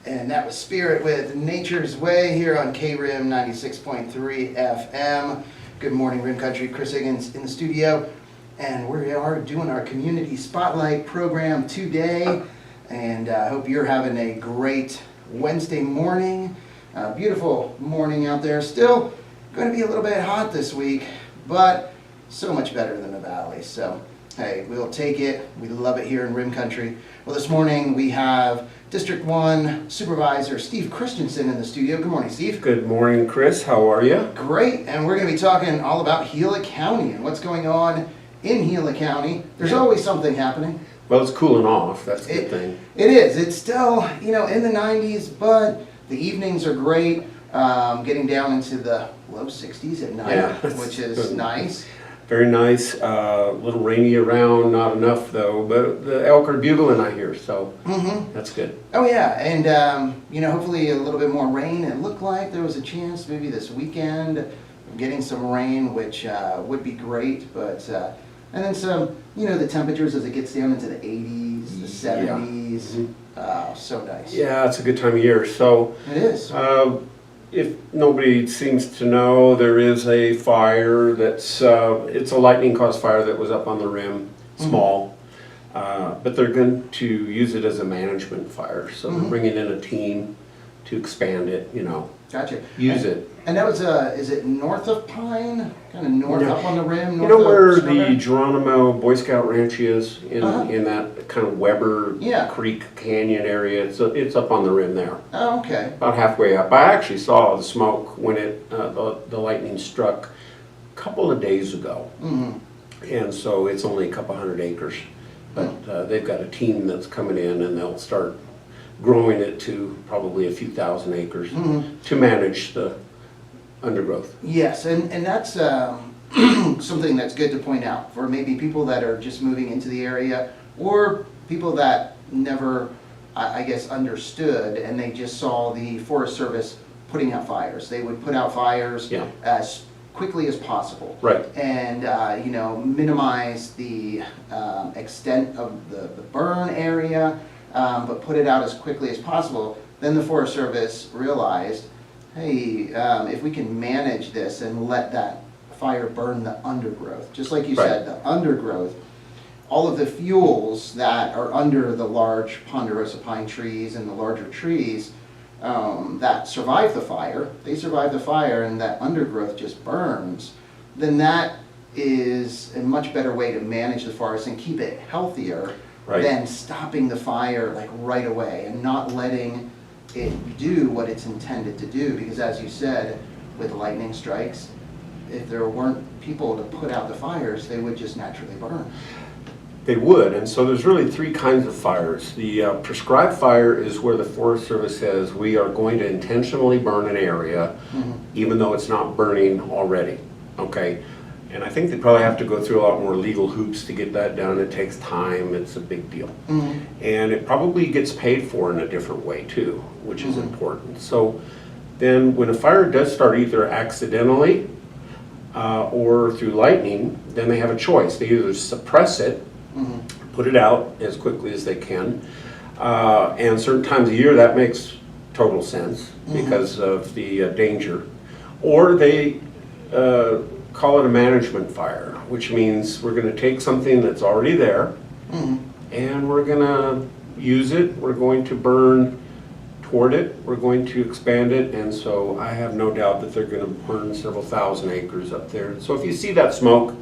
And that was Spirit with Nature's Way here on KRIM 96.3 FM. Good morning, Rim Country. Chris Higgins in the studio. And we are doing our Community Spotlight program today. And I hope you're having a great Wednesday morning. Beautiful morning out there. Still going to be a little bit hot this week, but so much better than the valley. So, hey, we'll take it. We love it here in Rim Country. Well, this morning we have District 1 Supervisor Steve Christensen in the studio. Good morning, Steve. Good morning, Chris. How are you? Great. And we're going to be talking all about Gila County and what's going on in Gila County. There's always something happening. Well, it's cooling off. That's a good thing. It is. It's still, in the 90s, but the evenings are great. Getting down into the low 60s at night, which is nice. Very nice. A little rainy around, not enough though, but the elk are bugling, I hear, so that's good. Oh yeah, and hopefully a little bit more rain. It looked like there was a chance maybe this weekend of getting some rain, which would be great, but and then some, the temperatures as it gets down into the 80s, the 70s. So nice. Yeah, it's a good time of year. So it is. If nobody seems to know, there is a fire that's, it's a lightning caused fire that was up on the rim, small, but they're going to use it as a management fire. So they're bringing in a team to expand it, Gotcha. Use it. And that was, is it north of Pine? Kind of north up on the rim? You know where the Geronimo Boy Scout Ranch is? In that kind of Weber Creek Canyon area. It's up on the rim there. Oh, okay. About halfway up. I actually saw the smoke when the lightning struck a couple of days ago. And so it's only a couple hundred acres. But they've got a team that's coming in and they'll start growing it to probably a few thousand acres to manage the undergrowth. Yes, and that's something that's good to point out for maybe people that are just moving into the area or people that never, I guess, understood and they just saw the Forest Service putting out fires. They would put out fires as quickly as possible. Right. And, minimize the extent of the burn area, but put it out as quickly as possible. Then the Forest Service realized, hey, if we can manage this and let that fire burn the undergrowth, just like you said, the undergrowth, all of the fuels that are under the large ponderosa pine trees and the larger trees that survive the fire, they survive the fire and that undergrowth just burns, then that is a much better way to manage the forest and keep it healthier than stopping the fire like right away and not letting it do what it's intended to do. Because as you said, with lightning strikes, if there weren't people to put out the fires, they would just naturally burn. They would, and so there's really three kinds of fires. The prescribed fire is where the Forest Service says we are going to intentionally burn an area even though it's not burning already, okay? And I think they probably have to go through a lot more legal hoops to get that done. It takes time, it's a big deal. And it probably gets paid for in a different way too, which is important. So then when a fire does start either accidentally or through lightning, then they have a choice. They either suppress it, put it out as quickly as they can, and certain times of year that makes total sense because of the danger, or they call it a management fire, which means we're going to take something that's already there and we're going to use it, we're going to burn toward it, we're going to expand it, and so I have no doubt that they're going to burn several thousand acres up there. So if you see that smoke,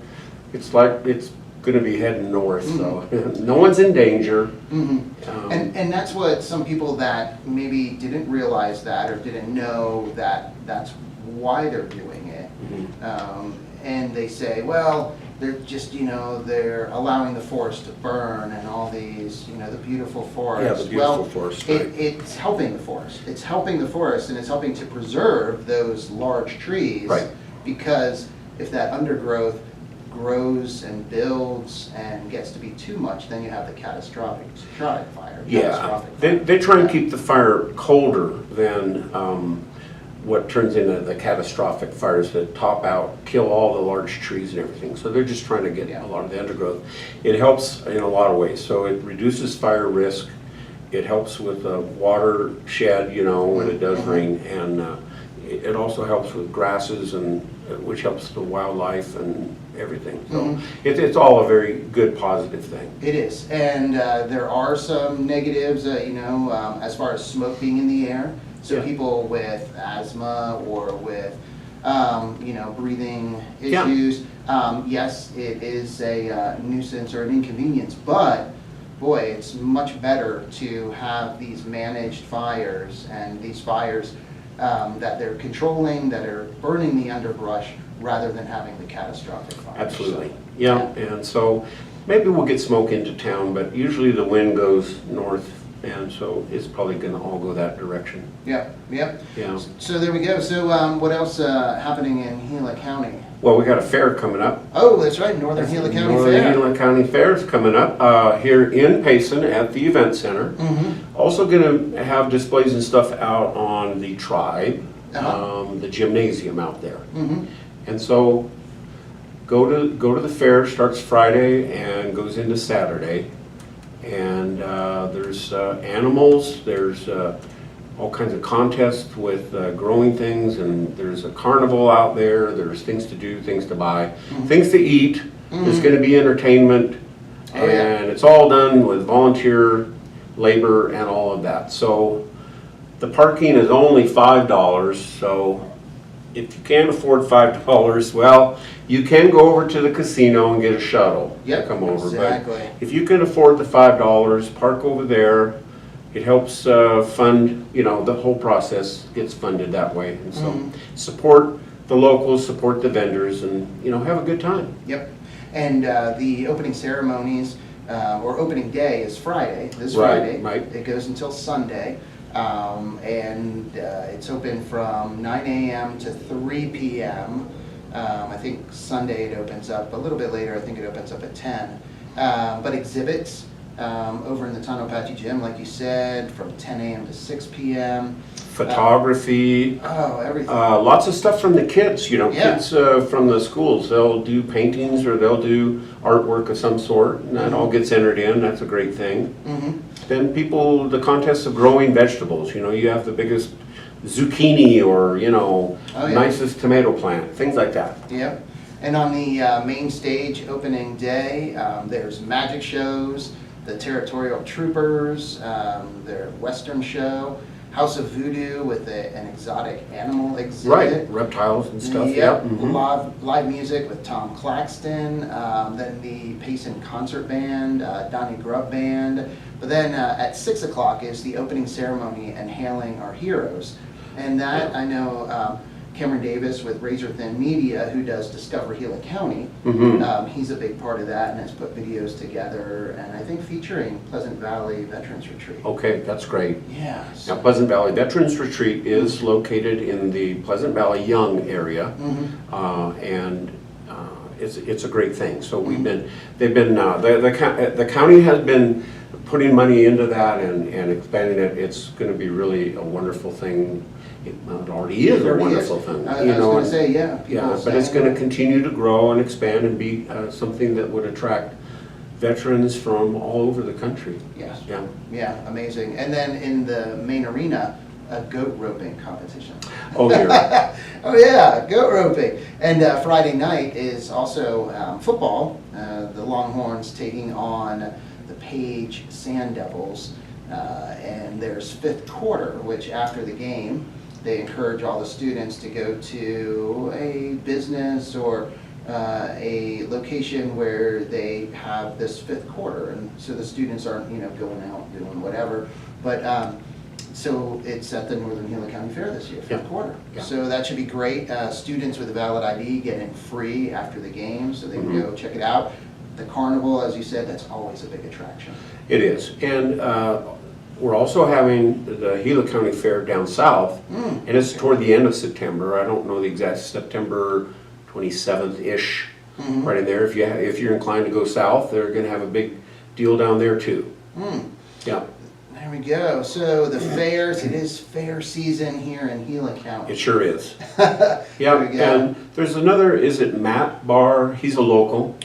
it's like it's going to be heading north, so no one's in danger. And that's what some people that maybe didn't realize that or didn't know that that's why they're doing it. And they say, well, they're just, they're allowing the forest to burn and all these, the beautiful forest. Yeah, the beautiful forest. It's helping the forest. It's helping the forest and it's helping to preserve those large trees. Right. Because if that undergrowth grows and builds and gets to be too much, then you have the catastrophic fire. Yeah, they try and keep the fire colder than what turns into the catastrophic fires that top out, kill all the large trees and everything. So they're just trying to get a lot of the undergrowth. It helps in a lot of ways. So it reduces fire risk. It helps with the watershed, you know, when it does rain, and it also helps with grasses, and which helps the wildlife and everything. So it's all a very good, positive thing. It is, and there are some negatives, you know, as far as smoke being in the air. So Yeah. people with asthma or with, you know, breathing Yeah. issues, yes, it is a nuisance or an inconvenience, but boy, it's much better to have these managed fires and these fires that they're controlling, that are burning the underbrush, rather than having the catastrophic fire. Absolutely. So, Yeah, and so maybe we'll get smoke into town, but usually the wind goes north, and so it's probably going to all go that direction. Yep, yep. Yeah. So there we go. So what else happening in Gila County? Well, we got a fair coming up. Oh, that's right, Northern Gila County Northern Fair. Gila County Fair is coming up here in Payson at the event center. Also going to have displays and stuff out on the Tribe, the gymnasium out there. And so go to the fair. Starts Friday and goes into Saturday. And there's animals. There's all kinds of contests with growing things, and there's a carnival out there. There's things to do, things to buy, things to eat. There's going to be entertainment, and it's all done with volunteer labor and all of that. So the parking is only $5. So if you can't afford $5, well, you can go over to the casino and get a shuttle to come over. Exactly. But if you can afford the $5, park over there. It helps fund, you know, the whole process gets funded that way. And so support the locals, support the vendors, and, you know, have a good time. Yep. And the opening ceremonies, or opening day is Friday, this Right, Friday. right. It goes until Sunday. And it's open from 9 a.m. to 3 p.m. I think Sunday it opens up a little bit later. I think it opens up at 10. But exhibits over in the Tonopatchy Gym, like you said, from 10 a.m. to 6 p.m. Photography. Everything. Lots of stuff from the kids, you know, Yeah. kids from the schools. They'll do paintings or they'll do artwork of some sort, and that all gets entered in. That's a great thing. Then the contests of growing vegetables. You know, you have the biggest zucchini or, you know, nicest tomato plant, things like that. Yep. And on the main stage opening day, there's magic shows, the Territorial Troopers, their Western show, House of Voodoo with an exotic animal exhibit. Right, reptiles and stuff. Yep. Live music with Tom Claxton, then the Payson Concert Band, Donnie Grubb Band. But then at 6 o'clock is the opening ceremony and hailing our heroes. And that, I know Cameron Davis with Razor Thin Media, who does Discover Gila County, he's a big part of that and has put videos together, and I think featuring Pleasant Valley Veterans Retreat. Okay, that's great. Yeah. Now, Pleasant Valley Veterans Retreat is located in the Pleasant Valley Young area, and it's a great thing. So the county has been putting money into that and expanding it. It's going to be really a wonderful thing. It already is a wonderful thing. I was going to say, yeah. But it's going to continue to grow and expand and be something that would attract veterans from all over the country. Yes. Yeah. Yeah, amazing. And then in the main arena, a goat roping competition. Oh, dear. Oh yeah, goat roping. And Friday night is also football. The Longhorns taking on the Page Sand Devils. And there's fifth quarter, which after the game, they encourage all the students to go to a business or a location where they have this fifth quarter, and so the students aren't, going out doing whatever. But so it's at the Northern Gila County Fair this year, fifth quarter. Yeah. So that should be great. Students with a valid ID get in free after the game, so they can go check it out. The carnival, as you said, that's always a big attraction. It is, and we're also having the Gila County Fair down south, and it's toward the end of September. I don't know the exact, September 27th-ish, right in there. If you're inclined to go south, they're going to have a big deal down there too. Yeah. There we go. So the fairs, it is fair season here in Gila County. It sure is. There Yeah, we go. and there's another, is it Matt Barr? He's a local.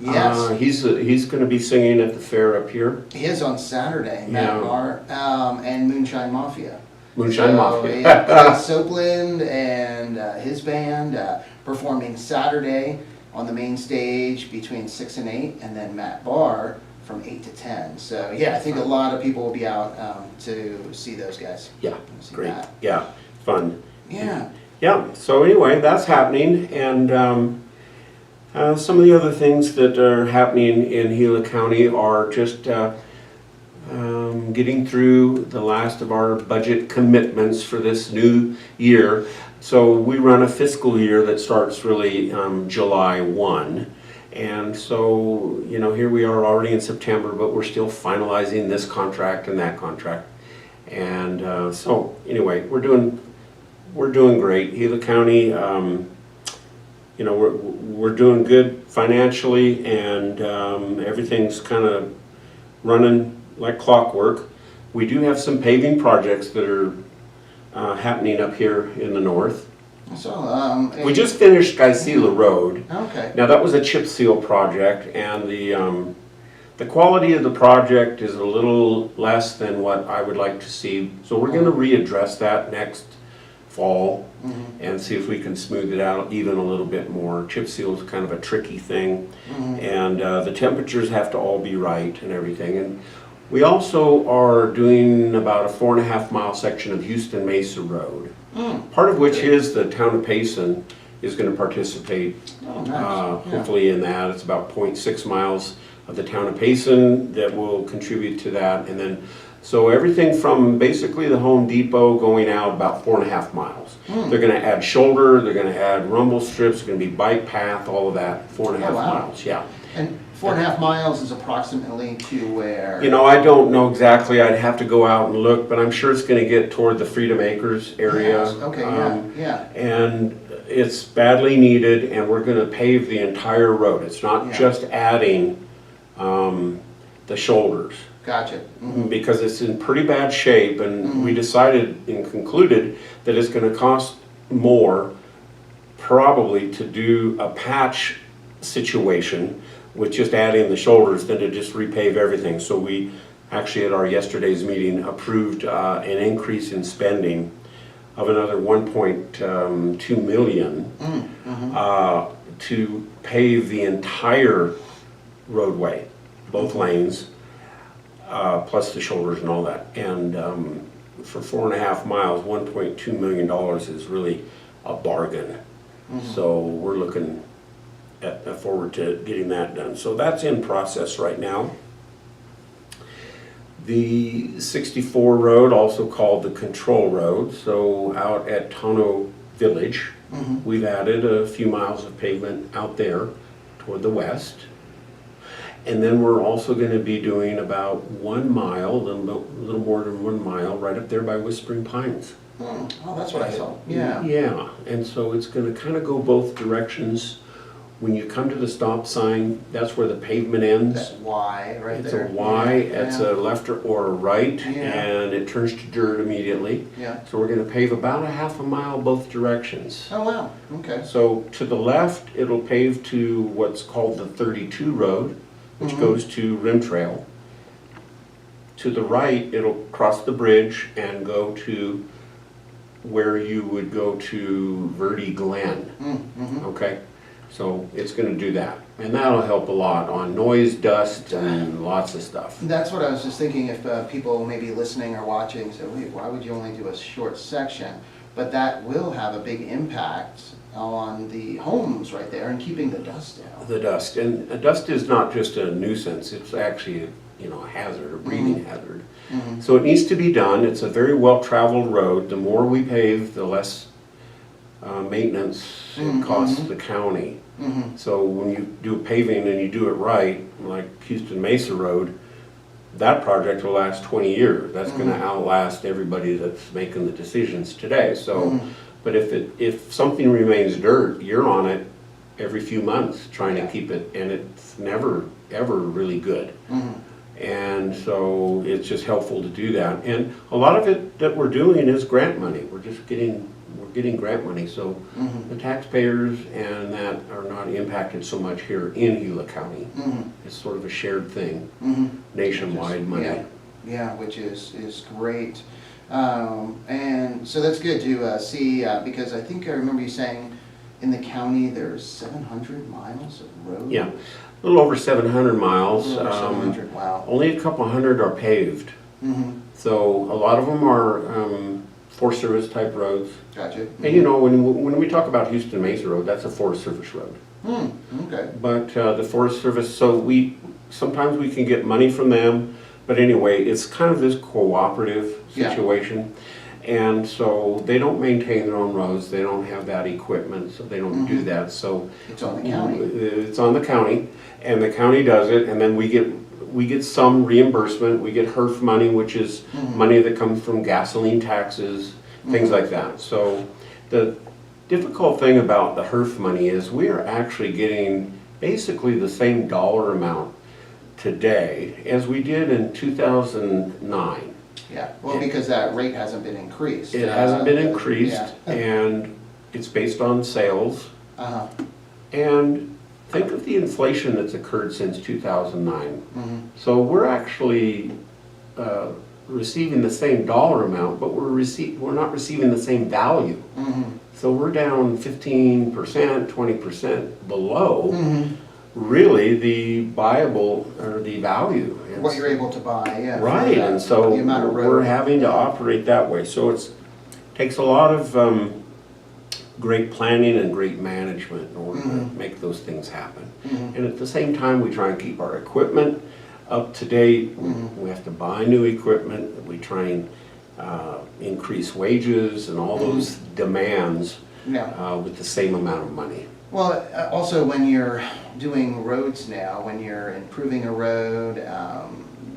Yes. He's going to be singing at the fair up here. He is on Saturday, Matt Barr, and Moonshine Mafia. Moonshine Mafia. Yeah, Clay Soapland and his band performing Saturday on the main stage between 6 and 8, and then Matt Barr from 8 to 10. So yeah, I think a lot of people will be out to see those guys. Yeah, See great. that. Yeah, fun. Yeah. Yeah, so anyway, that's happening, and some of the other things that are happening in Gila County are just getting through the last of our budget commitments for this new year. So we run a fiscal year that starts really July 1. And so, you know, here we are already in September, but we're still finalizing this contract and that contract. And so anyway, we're doing great. Gila County, you know, we're doing good financially, and everything's kind of running like clockwork. We do have some paving projects that are happening up here in the north. So We just finished Geisela Road. okay. Now that was a chip seal project, and the quality of the project is a little less than what I would like to see. So we're going to readdress that next fall and see if we can smooth it out even a little bit more. Chip seal is kind of a tricky thing, and the temperatures have to all be right and everything. And we also are doing about a 4.5-mile section of Houston Mesa Road, part of which is the town of Payson is going to participate. Oh, nice. Hopefully in that. It's about 0.6 miles of the town of Payson that will contribute to that. And then, so everything from basically the Home Depot going out about 4.5 miles. They're going to add shoulder, they're going to add rumble strips, it's going to be bike path, all of that, 4.5 miles, yeah. And 4.5 miles is approximately to where? You know, I don't know exactly, I'd have to go out and look, but I'm sure it's going to get toward the Freedom Acres area. Yes, okay, yeah. And it's badly needed, and we're going to pave the entire road. It's not just adding the shoulders. Gotcha. Because it's in pretty bad shape, and we decided and concluded that it's going to cost more probably to do a patch situation with just adding the shoulders than to just repave everything. So we actually at our yesterday's meeting approved an increase in spending of another 1.2 million to pave the entire roadway, both lanes, plus the shoulders and all that. And for 4.5 miles, $1.2 million is really a bargain. So we're looking forward to getting that done. So that's in process right now. The 64 road, also called the Control Road, so out at Tono Village, we've added a few miles of pavement out there toward the west. And then we're also going to be doing about 1 mile, a little more than 1 mile, right up there by Whispering Pines. Oh, that's what I saw. Yeah. Yeah, and so it's going to kind of go both directions. When you come to the stop sign, that's where the pavement ends. That Y right It's there. a Y, it's a left or a right, Yeah. and it turns to dirt immediately. Yeah. So we're going to pave about a 1/2 mile both directions. Oh, wow. Okay. So to the left, it'll pave to what's called the 32 road, which goes to Rim Trail. To the right, it'll cross the bridge and go to where you would go to Verde Glen. Okay? So it's going to do that. And that'll help a lot on noise, dust, and lots of stuff. That's what I was just thinking, if people maybe listening or watching say, wait, why would you only do a short section? But that will have a big impact on the homes right there and keeping the dust down. The dust. And dust is not just a nuisance, it's actually a hazard, a breathing hazard. So it needs to be done. It's a very well-traveled road. The more we pave, the less maintenance it costs the county. So when you do paving and you do it right, like Houston Mesa Road, that project will last 20 years. That's going to outlast everybody that's making the decisions today. So, but if something remains dirt, you're on it every few months trying to keep it, and it's never ever really good. And so it's just helpful to do that. And a lot of it that we're doing is grant money. We're just getting we're getting grant money, so the taxpayers and that are not impacted so much here in Gila County. It's sort of a shared thing, nationwide money. Yeah, yeah, which is great. And so that's good to see, because I think I remember you saying in the county there's 700 miles of road? Yeah, a little over 700 miles. A little over 700, wow. Only a couple hundred are paved. So a lot of them are Forest Service type roads. Gotcha. And you know, when we talk about Houston Mesa Road, that's a Forest Service road. Okay. But the Forest Service, so sometimes we can get money from them, but anyway, it's kind of this cooperative situation. And so they don't maintain their own roads, they don't have that equipment, so they don't do that, so. It's on the county. It's on the county, and the county does it, and then we get some reimbursement, we get HERF money, which is money that comes from gasoline taxes, things like that. So the difficult thing about the HERF money is we are actually getting basically the same dollar amount today as we did in 2009. Yeah, well, because that rate hasn't been increased. It hasn't been increased, and it's based on sales. And think of the inflation that's occurred since 2009. So we're actually receiving the same dollar amount, but we're not receiving the same value. So we're down 15%, 20% below really the buyable, or the value. What you're able to buy, yeah. Right, and so the amount of road. we're having to operate that way. So it takes a lot of great planning and great management in order to make those things happen. And at the same time, we try and keep our equipment up to date. We have to buy new equipment. We try and increase wages and all those demands with the same amount of money. Well, also when you're doing roads now, when you're improving a road,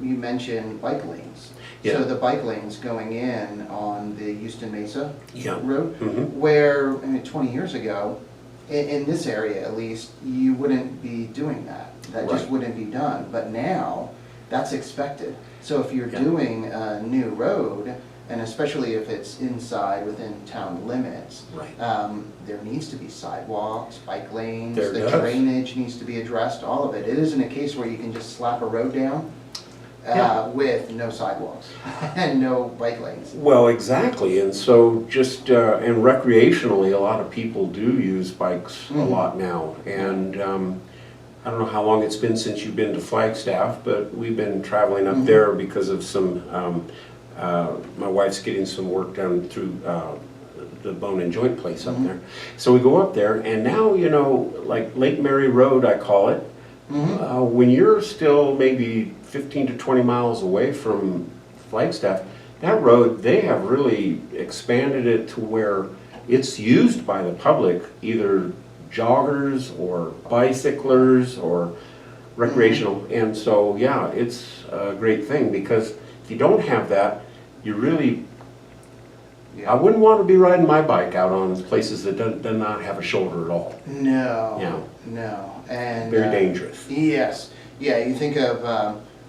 you mentioned bike lanes. Yeah. So the bike lanes going in on the Houston Mesa road, where 20 years ago, in this area at least, you wouldn't be doing that. That just wouldn't be done. But now, that's expected. So if you're doing a new road, and especially if it's inside within town limits, there needs to be sidewalks, bike lanes, the drainage needs to be addressed, all of it. It isn't a case where you can just slap a road down with no sidewalks and no bike lanes. Well, exactly, and so just, and recreationally, a lot of people do use bikes a lot now. And I don't know how long it's been since you've been to Flagstaff, but we've been traveling up there because of some my wife's getting some work done through the bone and joint place up there. So we go up there, and now, you know, like Lake Mary Road, I call it, when you're still maybe 15 to 20 miles away from Flagstaff, that road, they have really expanded it to where it's used by the public, either joggers or bicyclers or recreational. And so, yeah, it's a great thing, because if you don't have that, you really, I wouldn't want to be riding my bike out on places that do not have a shoulder at all. No, no. And very dangerous. Yes. Yeah, you think of,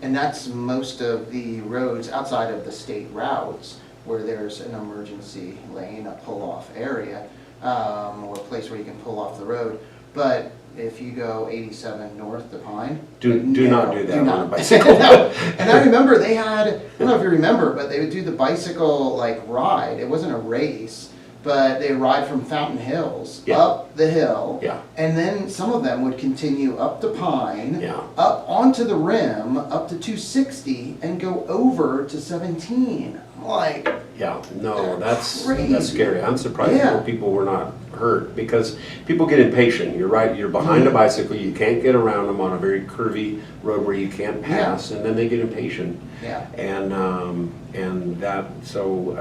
and that's most of the roads outside of the state routes where there's an emergency lane, a pull-off area, or a place where you can pull off the road. But if you go 87 north to Pine, do not do that on a bicycle. No. And I remember they had, I don't know if you remember, but they would do the bicycle like ride. It wasn't a race, but they ride from Fountain Hills up the hill, and then some of them would continue up to Pine, up onto the rim, up to 260, and go over to 17. I'm like, that's scary. I'm surprised more people were not hurt, because people get impatient. You're right, you're behind a bicycle, you can't get around them on a very curvy road where you can't pass, and then they get impatient. And that, so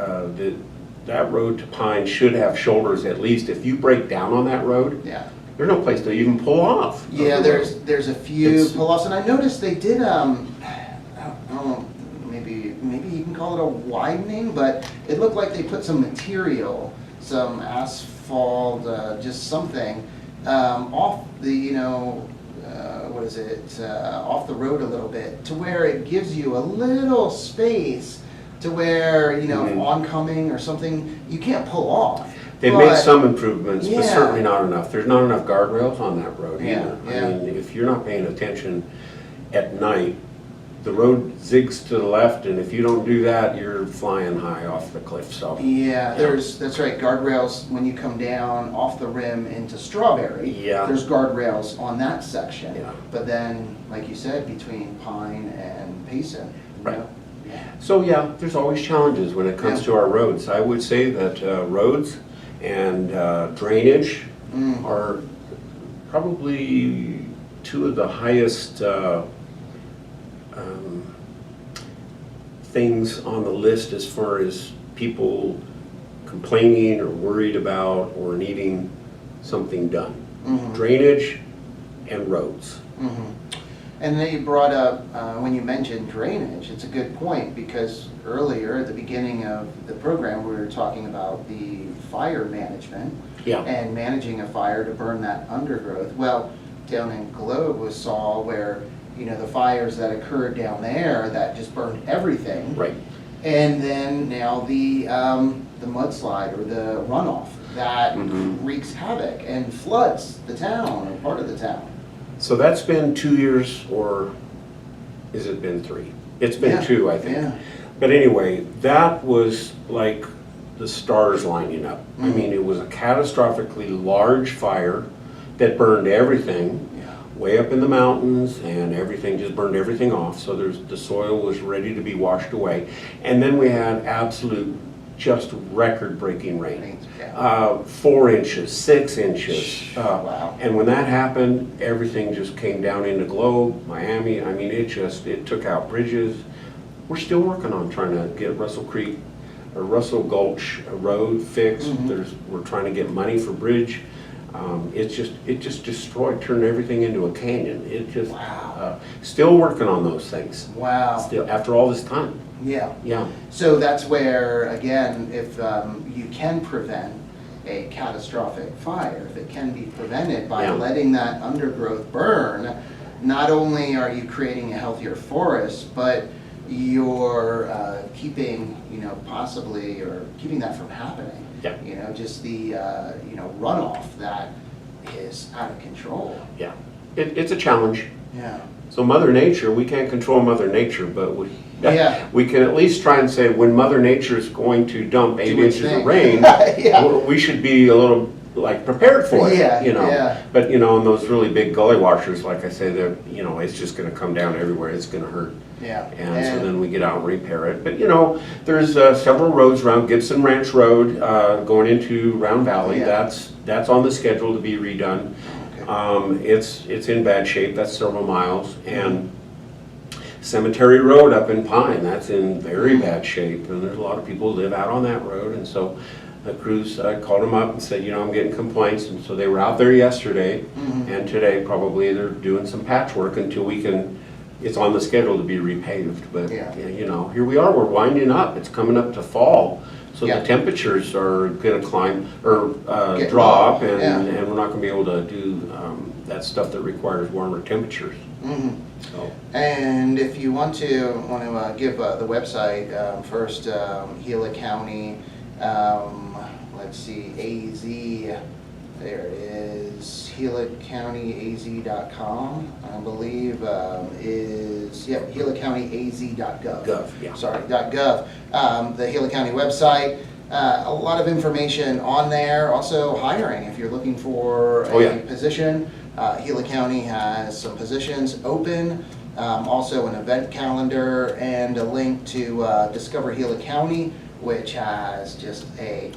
that road to Pine should have shoulders at least. If you break down on that road, there's no place to even pull off. Yeah, there's a few pull-offs, and I noticed they did, I don't know, maybe you can call it a widening, but it looked like they put some material, some asphalt, just something, off the, off the road a little bit, to where it gives you a little space to where, if oncoming or something, you can't pull off. They've But- made some improvements, but Yeah. certainly not enough. There's not enough guardrails on that road Yeah, either. yeah. I mean, if you're not paying attention at night, the road zigs to the left, and if you don't do that, you're flying high off the cliff, so. Yeah, that's right, guardrails when you come down off the rim into Strawberry. Yeah. There's guardrails on that section. Yeah. But then, like you said, between Pine and Payson. you Right. know? Yeah. So, yeah, there's always challenges when it comes Yeah. to our roads. I would say that roads and drainage are probably two of the highest things on the list as far as people complaining or worried about or needing something done. Drainage and roads. And then you brought up, when you mentioned drainage, it's a good point, because earlier at the beginning of the program, we were talking about the fire management. Yeah. And managing a fire to burn that undergrowth. Well, down in Globe we saw where, the fires that occurred down there that just burned everything. Right. And then now the mudslide or the runoff that wreaks havoc and floods the town or part of the town. So that's been 2 years, or has it been 3? It's been Yeah, 2, I think. yeah. But anyway, that was like the stars lining up. I mean, it was a catastrophically large fire that burned everything way up in the mountains, and everything just burned everything off. So the soil was ready to be washed away. And then we had absolute, just record-breaking rain. 4 inches, 6 inches. Wow. And when that happened, everything just came down into Globe, Miami. I mean, it took out bridges. We're still working on trying to get Russell Creek or Russell Gulch Road fixed. We're trying to get money for bridge. It just destroyed, turned everything into a canyon. It just, still working on those things. Wow. Still, after all this time. Yeah. Yeah. So that's where, again, if you can prevent a catastrophic fire, if it can be prevented by letting that undergrowth burn, not only are you creating a healthier forest, but you're keeping, possibly, or keeping that from happening. Yeah. Just the, runoff that is out of control. Yeah. It's a challenge. Yeah. So Mother Nature, we can't control Mother Nature, but Yeah. we can at least try and say when Mother Nature is going to dump 8 Do its inches thing. of rain, Yeah. we should be a little prepared for it. Yeah, yeah. But in those really big gully washers, like I say, they're it's just going to come down everywhere. It's going to hurt. Yeah. And so then we get out and repair it. But there's several roads around Gibson Ranch Road going into Round Valley. Yeah. That's on the schedule to be redone. Okay. It's in bad shape. That's several miles. And Cemetery Road up in Pine, that's in very bad shape. And there's a lot of people who live out on that road. And so the crews, I called them up and said, I'm getting complaints. And so they were out there yesterday. And today probably they're doing some patchwork until it's on the schedule to be repaved. But, here we are, we're winding up. It's coming up to fall. So Yeah. the temperatures are going to climb or Get drop, low, and yeah. we're not going to be able to do that stuff that requires warmer temperatures. So. And if you want to give the website first, Gila County, let's see, AZ, there it is, GilaCountyAZ.com, I believe, GilaCountyAZ.gov. Gov, yeah. Sorry, .gov, the Gila County website. A lot of information on there. Also hiring, if you're looking for a position. Gila County has some positions open. Also an event calendar and a link to Discover Gila County, which has just a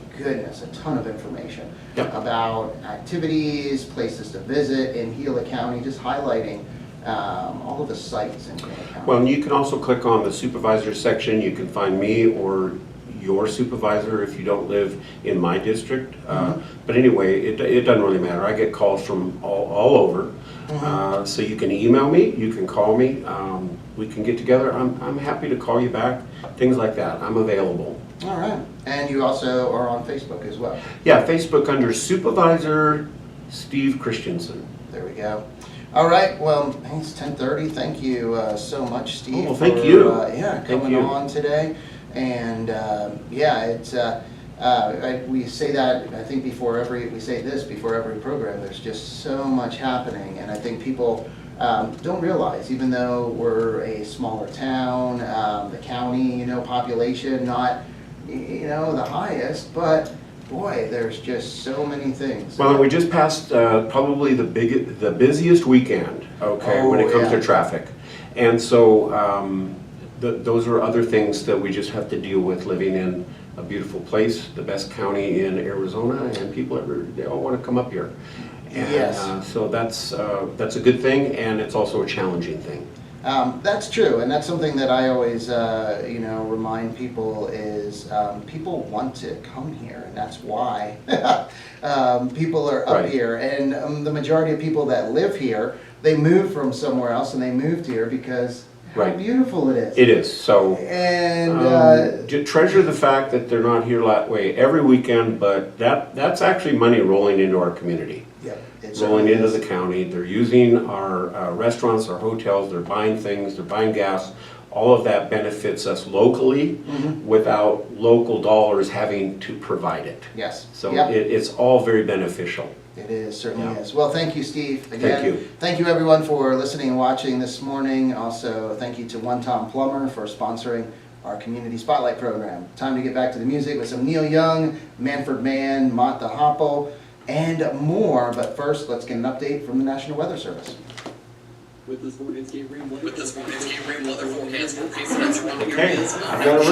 ton of information about activities, places to visit in Gila County, just highlighting all of the sites in Gila County. Well, and you can also click on the supervisor section. You can find me or your supervisor if you don't live in my district. But anyway, it doesn't really matter. I get calls from all over. So you can email me, you can call me, we can get together. I'm happy to call you back, things like that. I'm available. All right. And you also are on Facebook as well. Yeah, Facebook under Supervisor Steve Christensen. There we go. All right. Well, it's 10:30. Thank you so much, Steve. Oh, thank you. Coming on today. And it's We say that, I think we say this before every program, there's just so much happening, and I think people don't realize, even though we're a smaller town, the county, population, not, the highest, but boy, there's just so many things. Well, we just passed probably the busiest weekend, okay, when it comes to traffic. And so those are other things that we just have to deal with living in a beautiful place, the best county in Arizona, and people they all want to come up here. And, yes. So that's a good thing, and it's also a challenging thing. That's true, and that's something that I always, remind people is people want to come here, and that's why people are up here. And the majority of people that live here, they move from somewhere else, and they moved here because how beautiful it is. It is. So, and treasure the fact that they're not here that way every weekend, but that's actually money rolling into our community. Yep, rolling into the county. They're using our restaurants, our hotels, they're buying things, they're buying gas. All of that benefits us locally without local dollars having to provide it. Yes. So it's all very beneficial. It is, certainly is. Well, thank you, Steve. Again, thank you. Thank you, everyone, for listening and watching this morning. Also, thank you to One Tom Plumber for sponsoring our Community Spotlight program. Time to get back to the music with some Neil Young, Manfred Mann, Mott the Hoppo, and more. But first, let's get an update from the National Weather Service. With this morning's KRIM weather forecast, Okay, I've got a